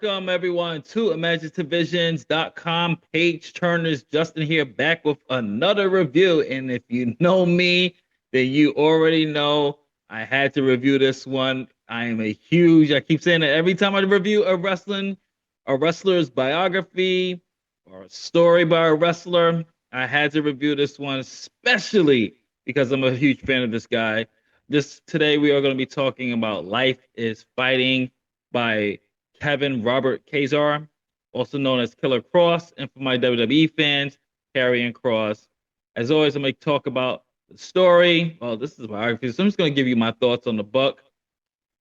Welcome everyone to imaginativevisions.com. Page Turners Justin here back with another review. And if you know me, then you already know I had to review this one. I keep saying it every time I review a wrestler's biography or a story by a wrestler. I had to review this one, especially because I'm a huge fan of this guy. This today we are going to be talking about Life is Fighting by Kevin Robert Kesar, also known as Killer Kross, and for my WWE fans, Karrion Kross. As always, I'm going to talk about the story. Well, this is a biography, so I'm just going to give you my thoughts on the book.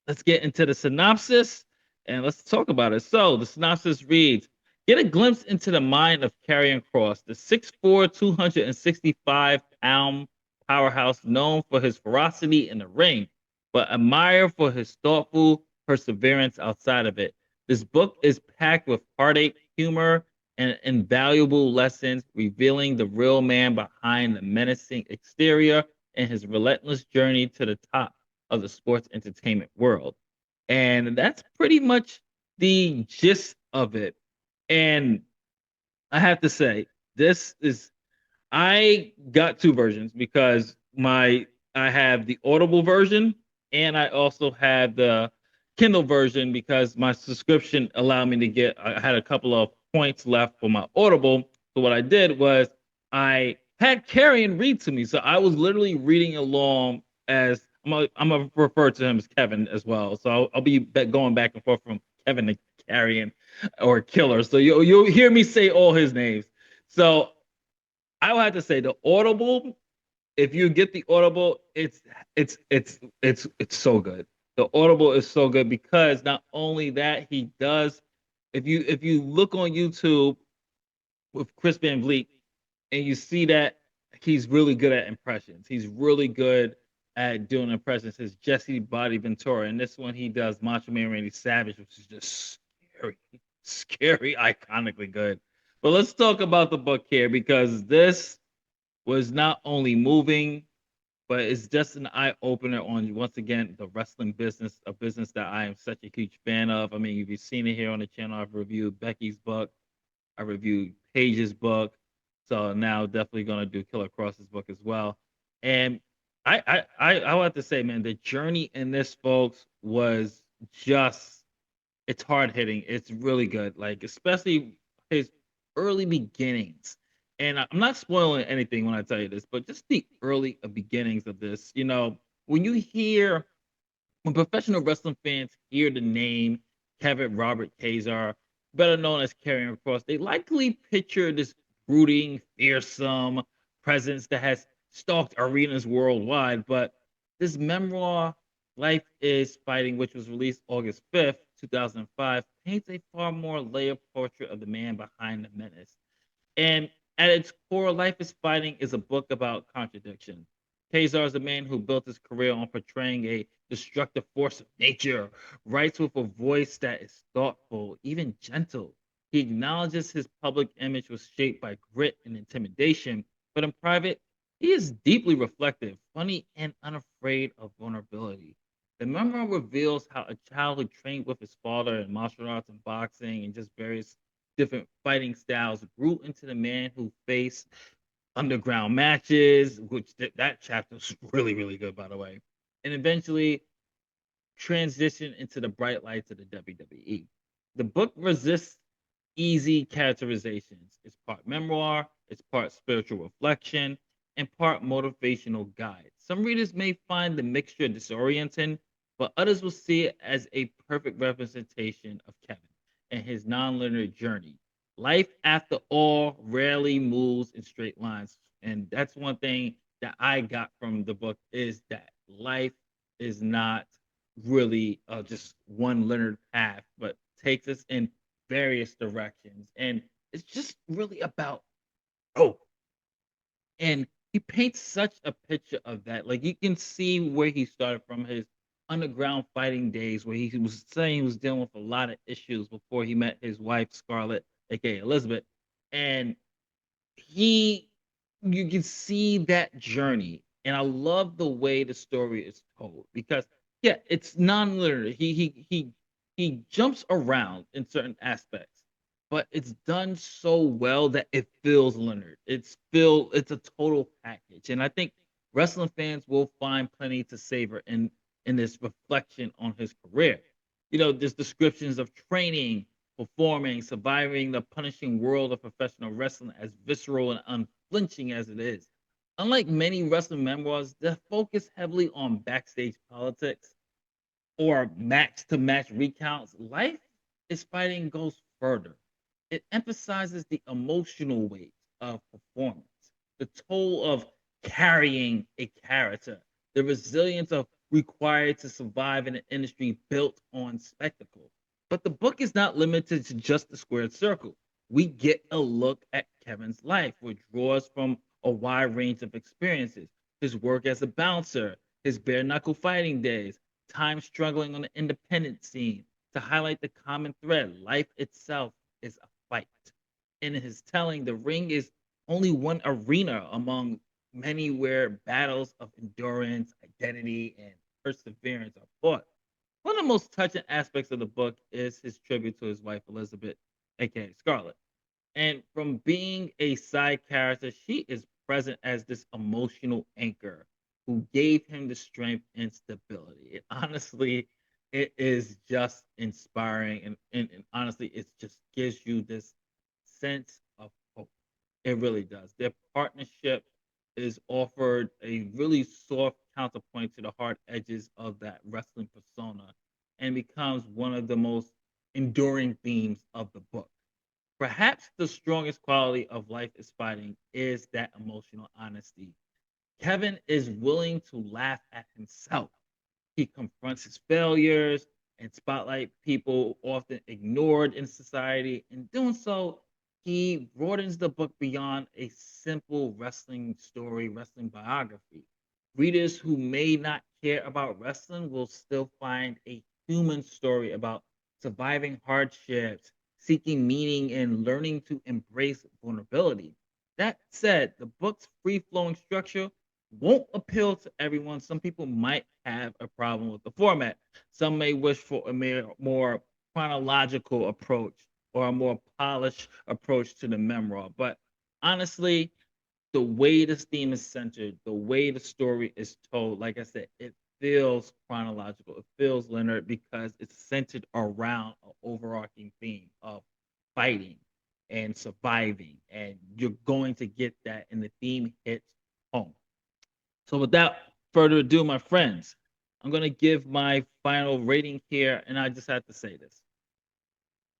Let's get into the synopsis and let's talk about it. So, the synopsis reads: Get a glimpse into the mind of Karrion Kross, the 6'4", 265-pound powerhouse known for his ferocity in the ring, but admired for his thoughtful perseverance outside of it. This book is packed with heartache, humor, and invaluable lessons, revealing the real man behind the menacing exterior and his relentless journey to the top of the sports entertainment world. And that's pretty much the gist of it. And I have to say, this is I got two versions because my I have the Audible version and I also have the Kindle version because my subscription allowed me to I had a couple of points left for my Audible. So what I did was I had Carrion read to me. So I was literally reading along as I'm gonna refer to him as Kevin as well. So I'll be going back and forth from Kevin to Carrion or Killer. So you'll hear me say all his names. So I would have to say the Audible. If you get the Audible, it's so good. The Audible is so good because not only that he does. If you look on YouTube with Chris Van Vliet and you see that he's really good at impressions. He's really good at doing impressions. His Jesse Body Ventura, and this one he does Macho Man Randy Savage, which is just scary, iconically good. But let's talk about the book here because this was not only moving, but it's just an eye opener on once again the wrestling business, a business that I am such a huge fan of. I mean, if you've seen it here on the channel, I've reviewed Becky's book, I reviewed Paige's book, so now definitely gonna do Killer Kross's book as well. And I want to say, man, the journey in this, folks, was just it's hard hitting. It's really good. Like especially his early beginnings. And I'm not spoiling anything when I tell you this, but just the early beginnings of this. When you hear when professional wrestling fans hear the name Kevin Robert Kesar, better known as Karrion Kross, they likely picture this brooding, fearsome presence that has stalked arenas worldwide. But this memoir, Life is Fighting, which was released August 5th, 2005, paints a far more layered portrait of the man behind the menace. And at its core, Life is Fighting is a book about contradiction. Kazar is a man who built his career on portraying a destructive force of nature, writes with a voice that is thoughtful, even gentle. He acknowledges his public image was shaped by grit and intimidation, but in private, he is deeply reflective, funny, and unafraid of vulnerability. The memoir reveals how a child who trained with his father in martial arts and boxing and just various different fighting styles grew into the man who faced underground matches, which that chapter was really, really good, by the way, and eventually transitioned into the bright lights of the WWE. The book resists easy characterizations. It's part memoir, it's part spiritual reflection, and part motivational guide. Some readers may find the mixture disorienting, but others will see it as a perfect representation of Kevin and his nonlinear journey. Life, after all, rarely moves in straight lines. And that's one thing that I got from the book is that life is not really just one linear path, but takes us in various directions. And it's just really about growth. And he paints such a picture of that. Like you can see where he started from his underground fighting days, where he was saying he was dealing with a lot of issues before he met his wife Scarlett, aka Elizabeth. And he you can see that journey. And I love the way the story is told because yeah, it's non-linear. He He jumps around in certain aspects, but it's done so well that it feels Leonard. It's a total package. And I think wrestling fans will find plenty to savor in this reflection on his career. There's descriptions of training, performing, surviving the punishing world of professional wrestling, as visceral and unflinching as it is. Unlike many wrestling memoirs that focus heavily on backstage politics or match to match recounts, Life is Fighting goes further. It emphasizes the emotional weight of performance, the toll of carrying a character, the resilience of required to survive in an industry built on spectacle. But the book is not limited to just the squared circle. We get a look at Kevin's life, which draws from a wide range of experiences: his work as a bouncer, his bare knuckle fighting days, time struggling on the independent scene. To highlight the common thread, life itself is a fight. In his telling, the ring is only one arena among many where battles of endurance, identity, and perseverance are fought. One of the most touching aspects of the book is his tribute to his wife, Elizabeth, aka Scarlett. And from being a side character, she is present as this emotional anchor who gave him the strength and stability. It is just inspiring. And honestly, it just gives you this sense of hope. It really does. Their partnership is offered a really soft counterpoint to the hard edges of that wrestling persona and becomes one of the most enduring themes of the book. Perhaps the strongest quality of Life is Fighting is that emotional honesty. Kevin is willing to laugh at himself. He confronts his failures and spotlight people often ignored in society. In doing so, he broadens the book beyond a simple wrestling story, wrestling biography. Readers who may not care about wrestling will still find a human story about surviving hardships, seeking meaning, and learning to embrace vulnerability. That said, the book's free flowing structure won't appeal to everyone. Some people might have a problem with the format. Some may wish for a more chronological approach or a more polished approach to the memoir. But honestly, the way this theme is centered, the way the story is told, like I said, it feels chronological. It feels linear because it's centered around an overarching theme of fighting and surviving. And you're going to get that, and the theme hits home. So without further ado, my friends, I'm going to give my final rating here, and I just have to say this.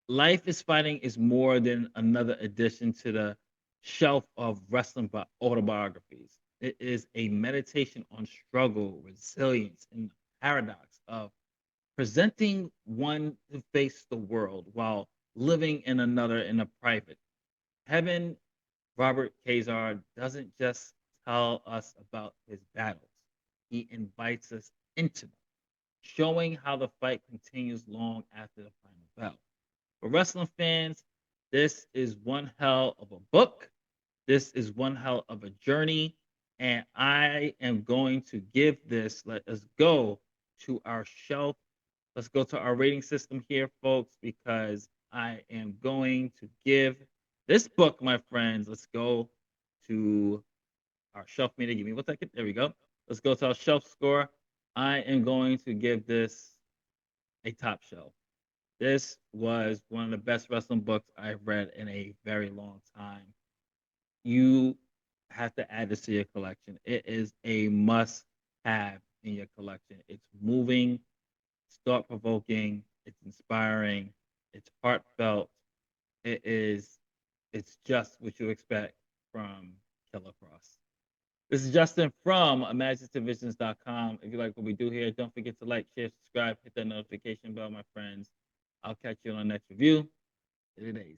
Life is Fighting is more than another addition to the shelf of wrestling autobiographies. It is a meditation on struggle, resilience, and the paradox of presenting one to face the world while living in another in a private. Heaven, Robert Kesar doesn't just tell us about his battles, he invites us into them, showing how the fight continues long after the final bell. For wrestling fans, this is one hell of a book. This is one hell of a journey. And I am going to give this, let us go to our shelf. Let's go to our rating system here, folks, because I am going to give this book, my friends. Let's go to our shelf meter. Give me 1 second. There we go. Let's go to our shelf score. I am going to give this a top shelf. This was one of the best wrestling books I've read in a very long time. You have to add this to your collection. It is a must have in your collection. It's moving, it's thought provoking, it's inspiring, it's heartfelt. It is, it's just what you expect from Killer Kross. This is Justin from imaginativvisions.com. If you like what we do here, don't forget to like, share, subscribe, hit that notification bell, my friends. I'll catch you on the next review. It is.